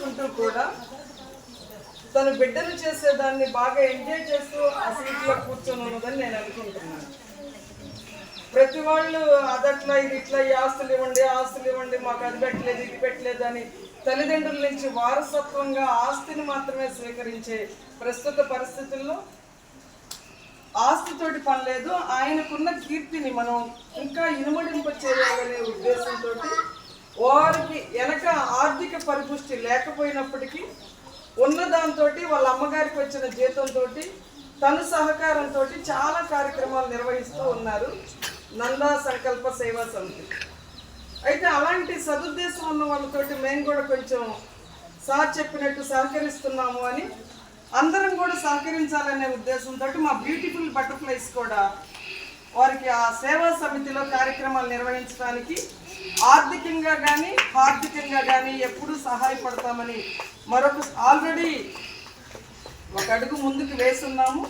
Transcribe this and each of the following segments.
చేసుకుంటూ కూడా తను బిడ్డలు చేసేదాన్ని బాగా ఎంజాయ్ చేస్తూ ఆ సీట్లో కూర్చొని ఉన్నదని నేను అనుకుంటున్నాను. ప్రతి వాళ్ళు అదట్లా ఇది ఇట్లా ఈ ఆస్తులు ఇవ్వండి మాకు అది పెట్టలేదు ఇది పెట్టలేదు అని తల్లిదండ్రుల నుంచి వారసత్వంగా ఆస్తిని మాత్రమే స్వీకరించే ప్రస్తుత పరిస్థితుల్లో ఆస్తితోటి పనిలేదు, ఆయనకున్న కీర్తిని మనం ఇంకా ఇనుమడింప చేయాలనే ఉద్దేశంతో వారికి వెనక ఆర్థిక పరిపుష్టి లేకపోయినప్పటికీ ఉన్న దాంతో వాళ్ళ అమ్మగారికి వచ్చిన జీతంతో తన సహకారంతో చాలా కార్యక్రమాలు నిర్వహిస్తూ ఉన్నారు నందా సంకల్ప సేవా సమితి. అయితే అలాంటి సదుద్దేశం ఉన్న వాళ్ళతోటి మేము కూడా కొంచెం సార్ చెప్పినట్టు సహకరిస్తున్నాము అని అందరం కూడా సహకరించాలనే ఉద్దేశంతో మా బ్యూటిఫుల్ బటర్ఫ్లైస్ కూడా వారికి ఆ సేవా సమితిలో కార్యక్రమాలు నిర్వహించడానికి ఆర్థికంగా కానీ ఆర్థికంగా కానీ ఎప్పుడూ సహాయపడతామని ఆల్రెడీ ఒక అడుగు ముందుకు వేస్తున్నాము.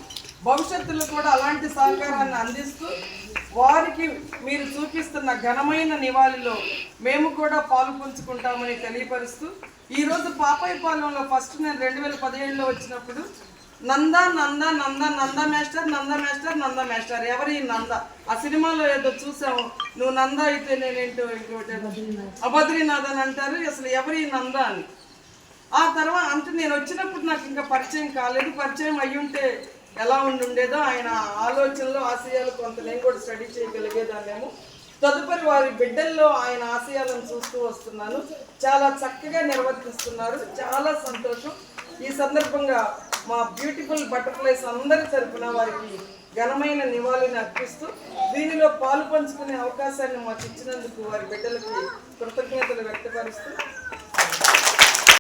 భవిష్యత్తులో కూడా అలాంటి సహకారాన్ని అందిస్తూ వారికి మీరు చూపిస్తున్న ఘనమైన నివాళిలో మేము కూడా పాలు పంచుకుంటామని తెలియపరుస్తూ ఈరోజు పాపాయిపాలెంలో ఫస్ట్ నేను 2017లో వచ్చినప్పుడు నందా నందా నందా నందా మాస్టర్ ఎవరి నంద ఆ సినిమాలో ఏదో చూసాము, నువ్వు నంద అయితే నేనేంటో ఇంకోటి అబద్రీనాథ్ అని అంటారు, అసలు ఎవరి నంద అని. ఆ తర్వాత అంటే నేను వచ్చినప్పుడు నాకు ఇంకా పరిచయం కాలేదు, పరిచయం అయ్యుంటే ఎలా ఉండేదో ఆయన ఆలోచనలు ఆశయాలు కొంత నేను కూడా స్టడీ చేయగలిగేదాన్నేమో. తదుపరి వారి బిడ్డల్లో ఆయన ఆశయాలను చూస్తూ వస్తున్నాను, చాలా చక్కగా నిర్వర్తిస్తున్నారు, చాలా సంతోషం. ఈ సందర్భంగా మా బ్యూటిఫుల్ బటర్ఫ్లైస్ అందరి తరఫున వారికి ఘనమైన నివాళిని అర్పిస్తూ దీనిలో పాలు పంచుకునే అవకాశాన్ని మాకు ఇచ్చినందుకు వారి బిడ్డలకి కృతజ్ఞతలు వ్యక్తపరుస్తూ